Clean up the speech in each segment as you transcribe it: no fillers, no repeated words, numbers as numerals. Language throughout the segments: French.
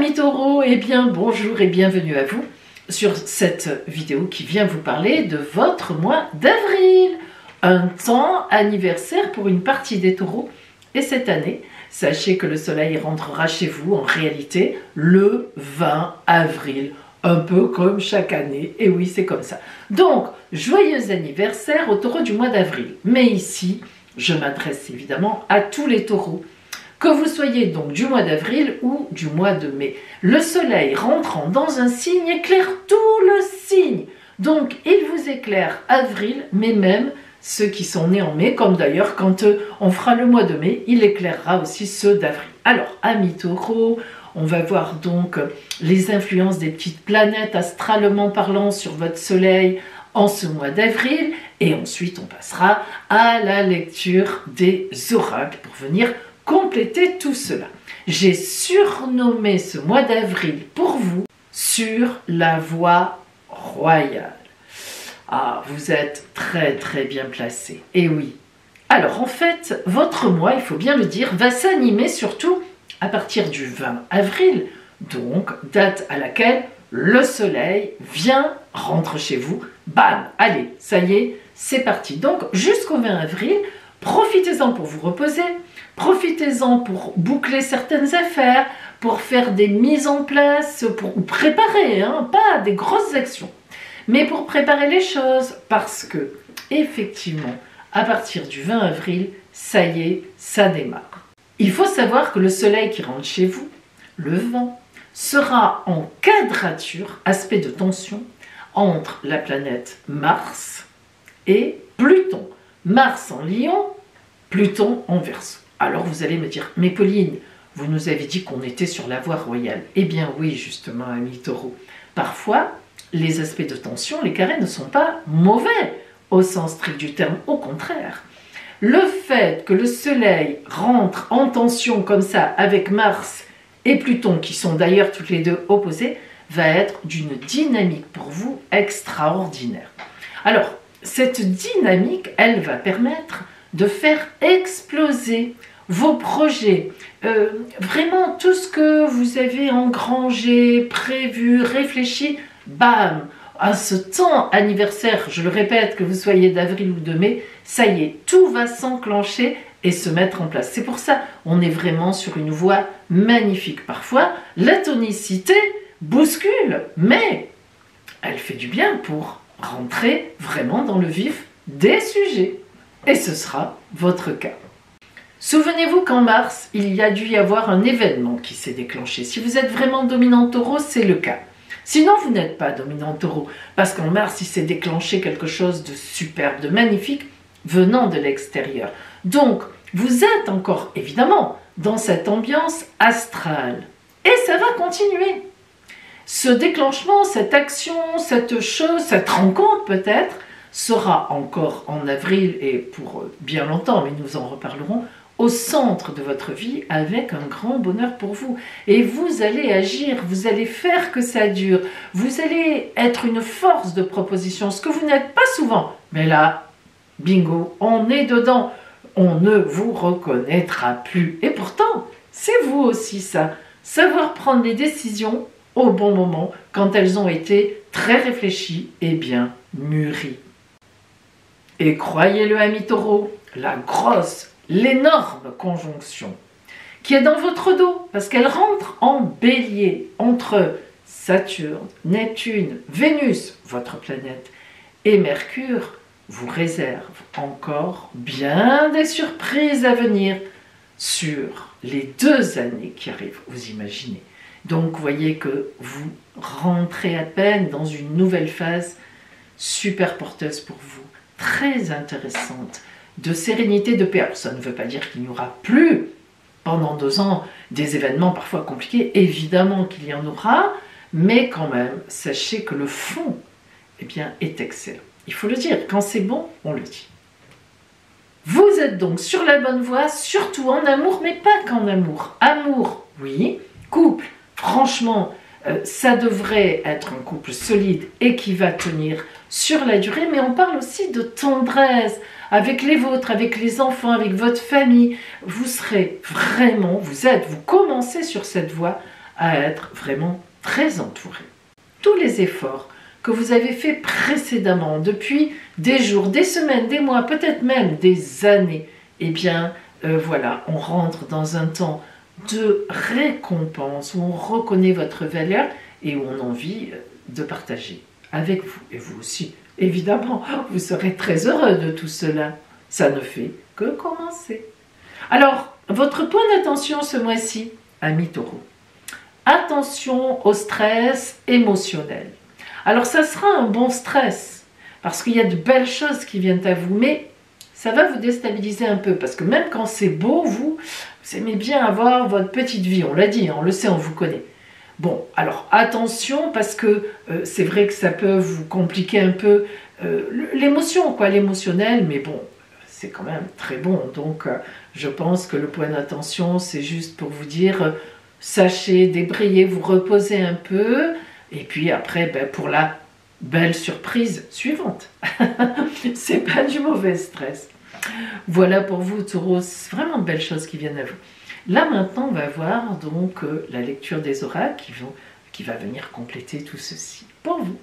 Amis taureaux, eh bien bonjour et bienvenue à vous sur cette vidéo qui vient vous parler de votre mois d'avril. Un temps anniversaire pour une partie des taureaux. Et cette année, sachez que le soleil rentrera chez vous en réalité le 20 avril. Un peu comme chaque année. Et oui, c'est comme ça. Donc, joyeux anniversaire aux taureaux du mois d'avril. Mais ici, je m'adresse évidemment à tous les taureaux. Que vous soyez donc du mois d'avril ou du mois de mai. Le soleil rentrant dans un signe éclaire tout le signe. Donc, il vous éclaire avril, mais même ceux qui sont nés en mai, comme d'ailleurs quand on fera le mois de mai, il éclairera aussi ceux d'avril. Alors, amis taureaux, on va voir donc les influences des petites planètes astralement parlant sur votre soleil en ce mois d'avril. Et ensuite, on passera à la lecture des oracles pour venir compléter tout cela. J'ai surnommé ce mois d'avril pour vous sur la voie royale. Ah, vous êtes très bien placés. Et oui. Alors en fait, votre mois, il faut bien le dire, va s'animer surtout à partir du 20 avril, donc date à laquelle le soleil rentre chez vous. Bam, allez, ça y est, c'est parti. Donc jusqu'au 20 avril, profitez-en pour vous reposer, profitez-en pour boucler certaines affaires, pour faire des mises en place, pour préparer, pas des grosses actions, mais pour préparer les choses, parce que, effectivement, à partir du 20 avril, ça y est, ça démarre. Il faut savoir que le soleil qui rentre chez vous, le 20, sera en quadrature, aspect de tension, entre la planète Mars et Pluton. Mars en Lion, Pluton en Verseau. Alors vous allez me dire, mais Pauline, vous nous avez dit qu'on était sur la voie royale. Eh bien oui, justement, amis taureaux. Parfois, les aspects de tension, les carrés ne sont pas mauvais au sens strict du terme. Au contraire, le fait que le soleil rentre en tension comme ça avec Mars et Pluton, qui sont d'ailleurs toutes les deux opposés, va être d'une dynamique pour vous extraordinaire. Alors, cette dynamique, elle va permettre de faire exploser vos projets, vraiment tout ce que vous avez engrangé, prévu, réfléchi, bam, à ce temps anniversaire, je le répète, que vous soyez d'avril ou de mai, ça y est, tout va s'enclencher et se mettre en place. C'est pour ça, on est vraiment sur une voie magnifique. Parfois, la tonicité bouscule, mais elle fait du bien pour rentrer vraiment dans le vif des sujets. Et ce sera votre cas. Souvenez-vous qu'en mars, il y a dû y avoir un événement qui s'est déclenché. Si vous êtes vraiment dominant taureau, c'est le cas. Sinon, vous n'êtes pas dominant taureau, parce qu'en mars, il s'est déclenché quelque chose de superbe, de magnifique, venant de l'extérieur. Donc, vous êtes encore, évidemment, dans cette ambiance astrale. Et ça va continuer. Ce déclenchement, cette action, cette chose, cette rencontre peut-être, sera encore en avril et pour bien longtemps, mais nous en reparlerons, au centre de votre vie avec un grand bonheur pour vous. Et vous allez agir, vous allez faire que ça dure, vous allez être une force de proposition, ce que vous n'êtes pas souvent. Mais là, bingo, on est dedans, on ne vous reconnaîtra plus. Et pourtant, c'est vous aussi ça, savoir prendre les décisions au bon moment, quand elles ont été très réfléchies et bien mûries. Et croyez-le, amis taureaux, la grosse, l'énorme conjonction qui est dans votre dos, parce qu'elle rentre en bélier entre Saturne, Neptune, Vénus, votre planète, et Mercure, vous réserve encore bien des surprises à venir sur les 2 années qui arrivent, vous imaginez. Donc, vous voyez que vous rentrez à peine dans une nouvelle phase super porteuse pour vous, très intéressante, de sérénité, de paix. Alors, ça ne veut pas dire qu'il n'y aura plus, pendant 2 ans, des événements parfois compliqués. Évidemment qu'il y en aura, mais quand même, sachez que le fond, eh bien, est excellent. Il faut le dire, quand c'est bon, on le dit. Vous êtes donc sur la bonne voie, surtout en amour, mais pas qu'en amour. Amour, oui. Couple, franchement, ça devrait être un couple solide et qui va tenir sur la durée, mais on parle aussi de tendresse avec les vôtres, avec les enfants, avec votre famille. Vous serez vraiment, vous commencez sur cette voie à être vraiment très entouré. Tous les efforts que vous avez faits précédemment, depuis des jours, des semaines, des mois, peut-être même des années, eh bien, voilà, on rentre dans un temps de récompense, où on reconnaît votre valeur et où on a envie de partager avec vous. Et vous aussi, évidemment, vous serez très heureux de tout cela. Ça ne fait que commencer. Alors, votre point d'attention ce mois-ci, amis taureaux. Attention au stress émotionnel. Alors, ça sera un bon stress, parce qu'il y a de belles choses qui viennent à vous, mais ça va vous déstabiliser un peu, parce que même quand c'est beau, vous aimez bien avoir votre petite vie, on l'a dit, on le sait, on vous connaît. Bon, alors attention, parce que c'est vrai que ça peut vous compliquer un peu l'émotion, quoi, l'émotionnel, mais bon, c'est quand même très bon. Donc, je pense que le point d'attention, c'est juste pour vous dire, sachez débrayer, vous reposer un peu, et puis après, ben, pour la belle surprise suivante. C'est pas du mauvais stress. Voilà pour vous, taureaux, c'est vraiment de belles choses qui viennent à vous. Là, maintenant, on va voir donc la lecture des oracles qui va venir compléter tout ceci pour vous.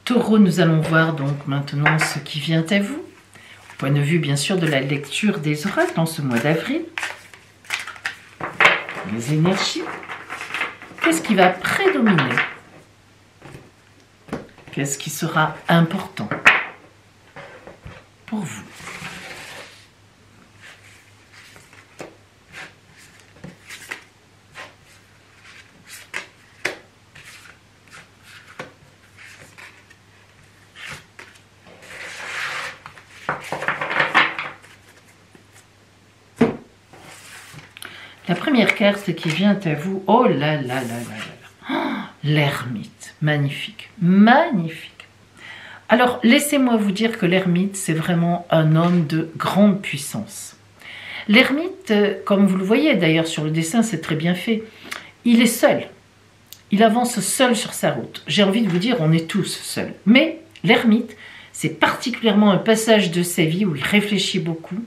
Taureau, nous allons voir donc maintenant ce qui vient à vous, au point de vue bien sûr de la lecture des oracles en ce mois d'avril. Les énergies. Qu'est-ce qui va prédominer? Qu'est-ce qui sera important pour vous? La première carte qui vient à vous, oh là là là là là, oh, l'ermite, magnifique, magnifique. Alors, laissez-moi vous dire que l'ermite, c'est vraiment un homme de grande puissance. L'ermite, comme vous le voyez d'ailleurs sur le dessin, c'est très bien fait, il est seul. Il avance seul sur sa route. J'ai envie de vous dire, on est tous seuls. Mais l'ermite, c'est particulièrement un passage de sa vie où il réfléchit beaucoup,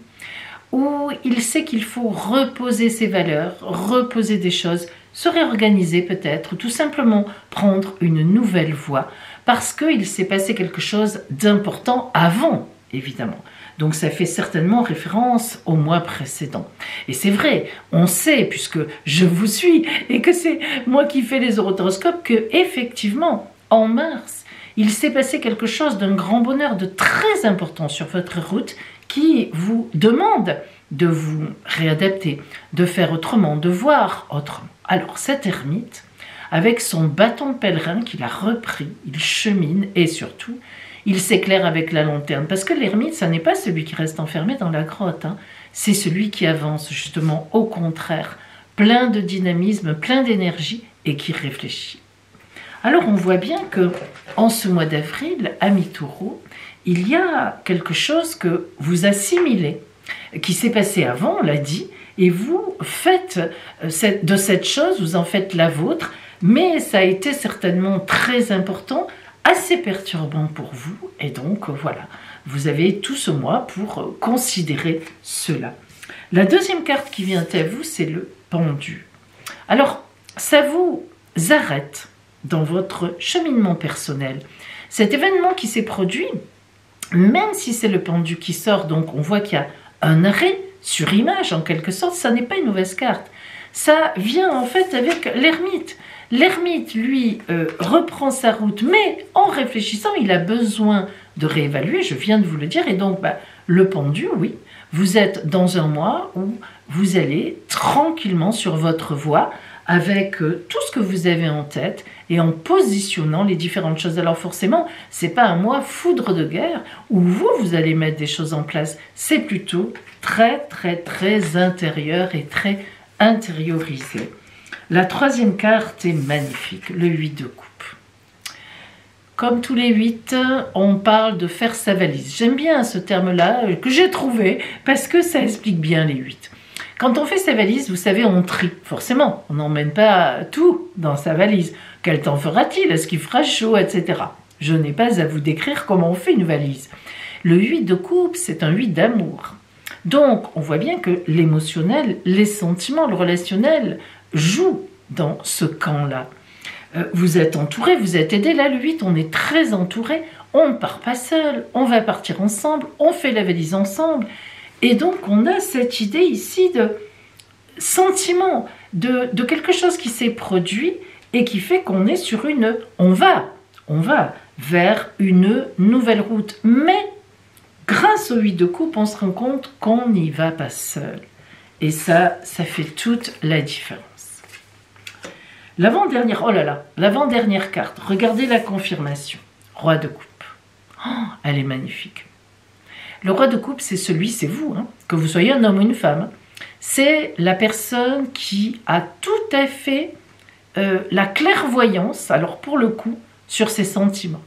où il sait qu'il faut reposer ses valeurs, reposer des choses, se réorganiser peut-être, tout simplement prendre une nouvelle voie, parce qu'il s'est passé quelque chose d'important avant, évidemment. Donc ça fait certainement référence au mois précédent. Et c'est vrai, on sait, puisque je vous suis, et que c'est moi qui fais les horoscopes, que effectivement, en mars, il s'est passé quelque chose d'un grand bonheur, de très important sur votre route, qui vous demande de vous réadapter, de faire autrement, de voir autrement. Alors cet ermite, avec son bâton de pèlerin qu'il a repris, il chemine et surtout, il s'éclaire avec la lanterne. Parce que l'ermite, ça n'est pas celui qui reste enfermé dans la grotte, hein. C'est celui qui avance justement au contraire, plein de dynamisme, plein d'énergie et qui réfléchit. Alors on voit bien que en ce mois d'avril, amis taureaux, il y a quelque chose que vous assimilez, qui s'est passé avant, on l'a dit, et vous faites de cette chose, vous en faites la vôtre, mais ça a été certainement très important, assez perturbant pour vous, et donc voilà, vous avez tout ce mois pour considérer cela. La deuxième carte qui vient à vous, c'est le pendu. Alors, ça vous arrête dans votre cheminement personnel. Cet événement qui s'est produit, même si c'est le pendu qui sort, donc on voit qu'il y a un arrêt sur image, en quelque sorte, ça n'est pas une mauvaise carte. Ça vient en fait avec l'ermite. L'ermite, lui, reprend sa route, mais en réfléchissant, il a besoin de réévaluer, je viens de vous le dire, et donc le pendu, oui, vous êtes dans un mois où vous allez tranquillement sur votre voie, avec tout ce que vous avez en tête et en positionnant les différentes choses. Alors forcément, c'est pas un mois foudre de guerre où vous allez mettre des choses en place. C'est plutôt très, très, très intérieur et très intériorisé. La troisième carte est magnifique, le 8 de coupe. Comme tous les 8, on parle de faire sa valise. J'aime bien ce terme-là que j'ai trouvé parce que ça explique bien les 8. Quand on fait sa valise, vous savez, on trie. Forcément, on n'emmène pas tout dans sa valise. Quel temps fera-t-il? Est-ce qu'il fera chaud, etc. Je n'ai pas à vous décrire comment on fait une valise. Le 8 de coupe, c'est un 8 d'amour. Donc, on voit bien que l'émotionnel, les sentiments, le relationnel jouent dans ce camp-là. Vous êtes entouré, vous êtes aidé. Là, le 8, on est très entouré. On ne part pas seul, on va partir ensemble, on fait la valise ensemble. Et donc, on a cette idée ici de sentiment, de quelque chose qui s'est produit et qui fait qu'on est sur une... On va vers une nouvelle route. Mais grâce au 8 de coupe, on se rend compte qu'on n'y va pas seul. Et ça fait toute la différence. L'avant-dernière, oh là là, l'avant-dernière carte, regardez la confirmation. Roi de coupe. Oh, elle est magnifique. Le roi de coupe, c'est celui, c'est vous, hein, que vous soyez un homme ou une femme. C'est la personne qui a tout à fait la clairvoyance, alors pour le coup, sur ses sentiments.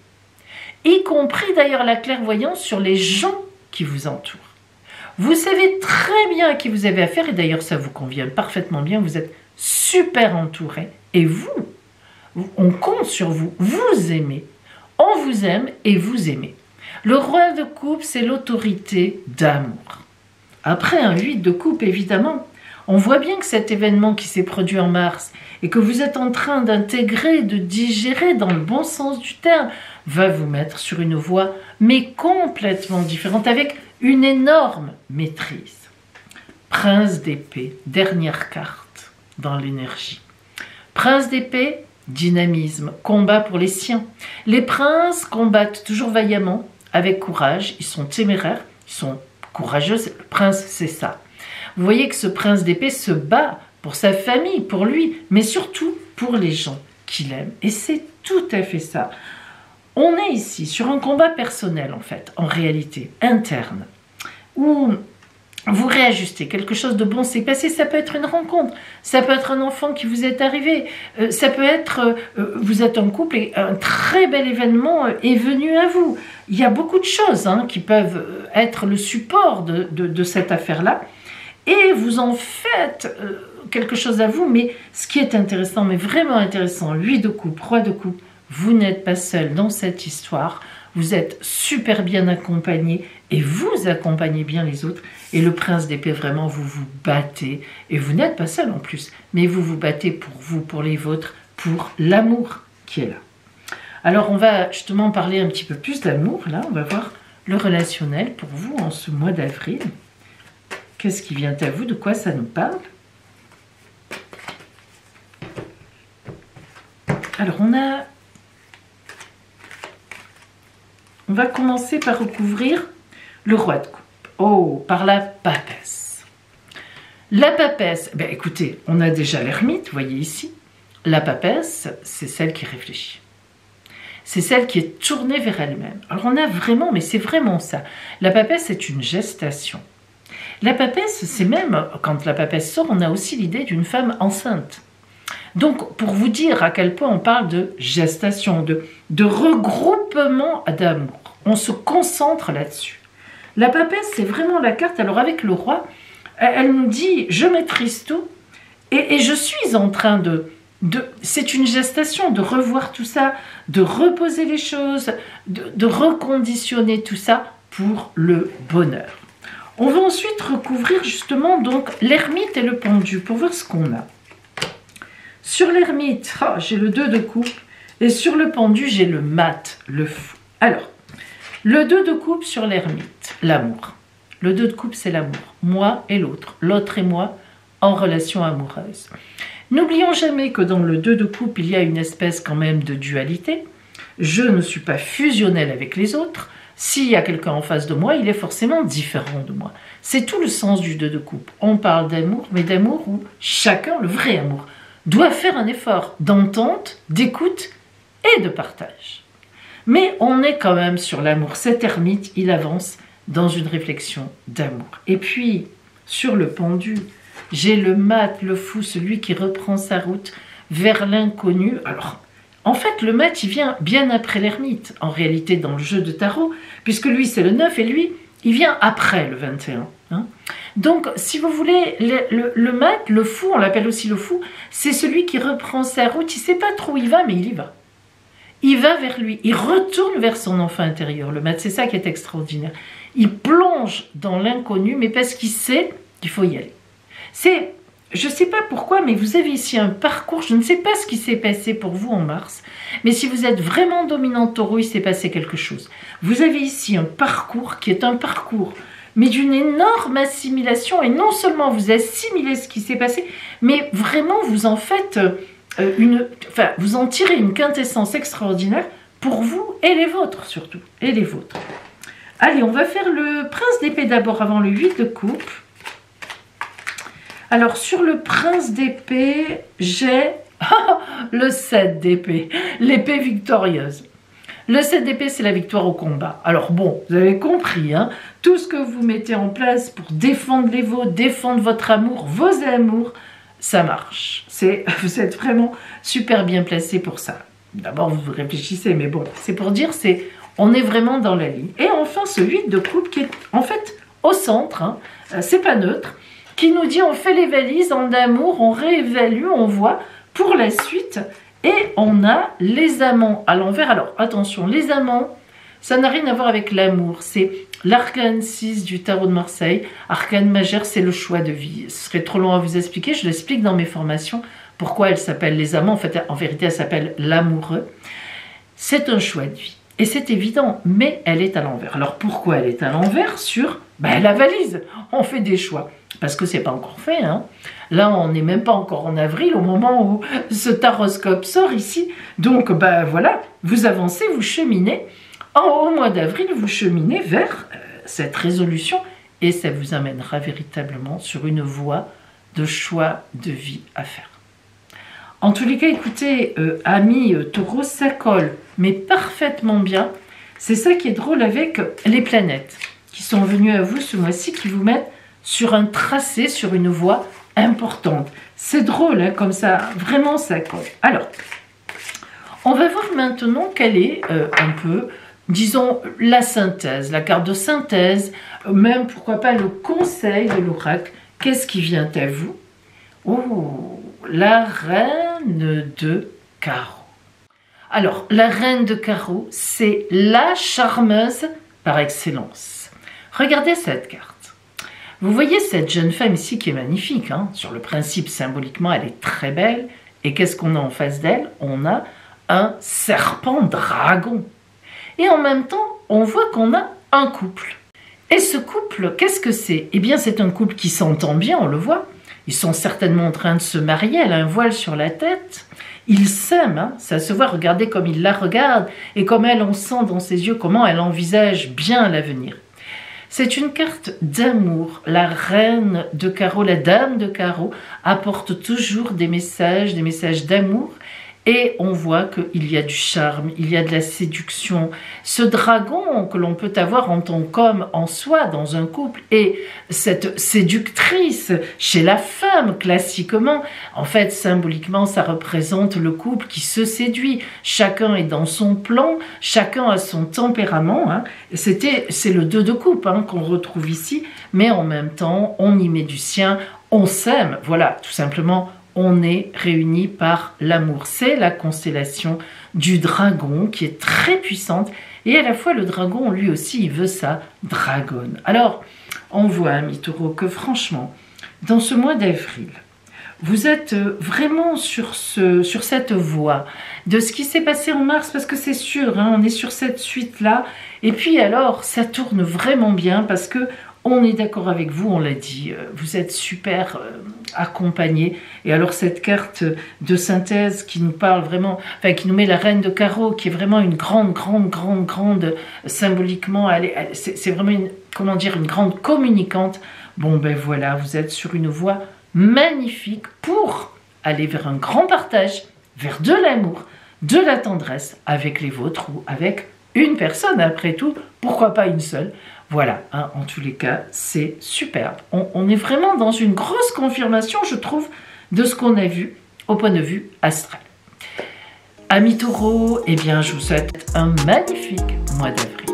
Y compris d'ailleurs la clairvoyance sur les gens qui vous entourent. Vous savez très bien à qui vous avez affaire, et d'ailleurs ça vous convient parfaitement bien, vous êtes super entouré, et vous, on compte sur vous, vous aimez, on vous aime et vous aimez. Le roi de coupe, c'est l'autorité d'amour. Après un 8 de coupe, évidemment, on voit bien que cet événement qui s'est produit en mars et que vous êtes en train d'intégrer, de digérer dans le bon sens du terme, va vous mettre sur une voie, mais complètement différente, avec une énorme maîtrise. Prince d'épée, dernière carte dans l'énergie. Prince d'épée, dynamisme, combat pour les siens. Les princes combattent toujours vaillamment, avec courage, ils sont téméraires, ils sont courageux, le prince c'est ça. Vous voyez que ce prince d'épée se bat pour sa famille, pour lui, mais surtout pour les gens qu'il aime. Et c'est tout à fait ça. On est ici sur un combat personnel en fait, en réalité, interne, où vous réajustez, quelque chose de bon s'est passé, ça peut être une rencontre, ça peut être un enfant qui vous est arrivé, ça peut être, vous êtes en couple et un très bel événement est venu à vous. Il y a beaucoup de choses qui peuvent être le support de cette affaire-là, et vous en faites quelque chose à vous, mais ce qui est intéressant, mais vraiment intéressant, 8 de coupe, roi de coupe, vous n'êtes pas seul dans cette histoire, vous êtes super bien accompagné et vous accompagnez bien les autres. Et le prince d'épée, vraiment, vous vous battez. Et vous n'êtes pas seul en plus, mais vous vous battez pour vous, pour les vôtres, pour l'amour qui est là. Alors, on va justement parler un petit peu plus d'amour. Là, on va voir le relationnel pour vous en ce mois d'avril. Qu'est-ce qui vient à vous? De quoi ça nous parle? Alors, on va commencer par recouvrir le roi de coupe. Oh, par la papesse. La papesse, ben écoutez, on a déjà l'ermite, vous voyez ici. La papesse, c'est celle qui réfléchit. C'est celle qui est tournée vers elle-même. Alors on a vraiment, mais c'est vraiment ça. La papesse, c'est une gestation. La papesse, c'est même, quand la papesse sort, on a aussi l'idée d'une femme enceinte. Donc, pour vous dire à quel point on parle de gestation, de regroupement d'amour, on se concentre là-dessus. La papesse, c'est vraiment la carte, alors avec le roi, elle nous dit, je maîtrise tout, et je suis en train c'est une gestation, de revoir tout ça, de reposer les choses, de reconditionner tout ça pour le bonheur. On va ensuite recouvrir justement donc l'ermite et le pendu, pour voir ce qu'on a. Sur l'ermite, j'ai le 2 de coupe, et sur le pendu, j'ai le mat, le fou. Alors, le 2 de coupe sur l'ermite, l'amour. Le 2 de coupe, c'est l'amour. Moi et l'autre et moi, en relation amoureuse. N'oublions jamais que dans le 2 de coupe, il y a une espèce quand même de dualité. Je ne suis pas fusionnelle avec les autres. S'il y a quelqu'un en face de moi, il est forcément différent de moi. C'est tout le sens du 2 de coupe. On parle d'amour, mais d'amour où chacun, le vrai amour, doit faire un effort d'entente, d'écoute et de partage. Mais on est quand même sur l'amour. Cet ermite, il avance dans une réflexion d'amour. Et puis, sur le pendu, j'ai le mat, le fou, celui qui reprend sa route vers l'inconnu. Alors, en fait, le mat, il vient bien après l'ermite, en réalité, dans le jeu de tarot, puisque lui, c'est le 9, et lui, il vient après le 21. Donc, si vous voulez, le mat, le fou, on l'appelle aussi le fou, c'est celui qui reprend sa route, il ne sait pas trop où il va, mais il y va. Il va vers lui, il retourne vers son enfant intérieur. Le mat, c'est ça qui est extraordinaire. Il plonge dans l'inconnu, mais parce qu'il sait qu'il faut y aller. C'est je ne sais pas pourquoi, mais vous avez ici un parcours. Je ne sais pas ce qui s'est passé pour vous en mars, mais si vous êtes vraiment dominant taureau, il s'est passé quelque chose. Vous avez ici un parcours qui est un parcours, mais d'une énorme assimilation. Et non seulement vous assimilez ce qui s'est passé, mais vraiment vous en faites vous en tirez une quintessence extraordinaire pour vous et les vôtres surtout. Et les vôtres. Allez, on va faire le prince d'épée d'abord avant le 8 de coupe. Alors, sur le prince d'épée, j'ai le 7 d'épée, l'épée victorieuse. Le 7 d'épée, c'est la victoire au combat. Alors bon, vous avez compris, hein, tout ce que vous mettez en place pour défendre les vôtres, défendre votre amour, vos amours, ça marche. Vous êtes vraiment super bien placé pour ça. D'abord, vous réfléchissez, mais bon, c'est pour dire, on est vraiment dans la ligne. Et enfin, ce 8 de coupe qui est en fait au centre, hein, c'est pas neutre, qui nous dit on fait les valises en amour, on réévalue, on voit pour la suite. Et on a les amants à l'envers. Alors attention, les amants, ça n'a rien à voir avec l'amour. C'est l'arcane 6 du tarot de Marseille. Arcane majeur, c'est le choix de vie. Ce serait trop long à vous expliquer. Je l'explique dans mes formations. Pourquoi elle s'appelle les amants. En fait, en vérité, elle s'appelle l'amoureux. C'est un choix de vie. Et c'est évident, mais elle est à l'envers. Alors pourquoi elle est à l'envers? Sur la valise. On fait des choix. Parce que c'est pas encore fait, hein. Là, on n'est même pas encore en avril au moment où ce taroscope sort ici. Donc, voilà, vous avancez, vous cheminez. Au mois d'avril, vous cheminez vers cette résolution et ça vous amènera véritablement sur une voie de choix de vie à faire. En tous les cas, écoutez, amis taureaux, ça colle, mais parfaitement bien. C'est ça qui est drôle avec les planètes qui sont venues à vous ce mois-ci, qui vous mettent sur un tracé, sur une voie importante. C'est drôle, hein, comme ça, vraiment ça colle. Alors, on va voir maintenant quelle est un peu, disons, la synthèse, la carte de synthèse, même pourquoi pas le conseil de l'oracle. Qu'est-ce qui vient à vous? Oh, la reine de carreau. Alors, la reine de carreau, c'est la charmeuse par excellence. Regardez cette carte. Vous voyez cette jeune femme ici qui est magnifique, hein? Sur le principe, symboliquement, elle est très belle. Et qu'est-ce qu'on a en face d'elle? On a un serpent dragon. Et en même temps, on voit qu'on a un couple. Et ce couple, qu'est-ce que c'est? Eh bien, c'est un couple qui s'entend bien, on le voit. Ils sont certainement en train de se marier, elle a un voile sur la tête. Ils s'aiment, hein? Ça se voit, regardez comme il la regarde. Et comme elle, on sent dans ses yeux comment elle envisage bien l'avenir. C'est une carte d'amour. La reine de carreau, la dame de carreau, apporte toujours des messages d'amour. Et on voit qu'il y a du charme, il y a de la séduction. Ce dragon que l'on peut avoir en tant qu'homme en soi, dans un couple, et cette séductrice chez la femme, classiquement, en fait, symboliquement, ça représente le couple qui se séduit. Chacun est dans son plan, chacun a son tempérament. Hein. C'est le 2 de coupe hein, qu'on retrouve ici, mais en même temps, on y met du sien, on s'aime. Voilà, tout simplement, on est réunis par l'amour. C'est la constellation du dragon qui est très puissante. Et à la fois, le dragon, lui aussi, il veut sa dragonne. Alors, on voit, amis taureaux, que franchement, dans ce mois d'avril, vous êtes vraiment sur cette voie de ce qui s'est passé en mars, parce que c'est sûr, hein, on est sur cette suite-là. Et puis alors, ça tourne vraiment bien parce que on est d'accord avec vous, on l'a dit, vous êtes super accompagnés. Et alors cette carte de synthèse qui nous parle vraiment, enfin qui nous met la reine de carreau, qui est vraiment une grande, symboliquement, c'est vraiment une grande communicante. Bon ben voilà, vous êtes sur une voie magnifique pour aller vers un grand partage, vers de l'amour, de la tendresse avec les vôtres ou avec une personne, après tout, pourquoi pas une seule. Voilà, hein, en tous les cas, c'est superbe. On est vraiment dans une grosse confirmation, je trouve, de ce qu'on a vu au point de vue astral. Amis taureaux, eh bien, je vous souhaite un magnifique mois d'avril.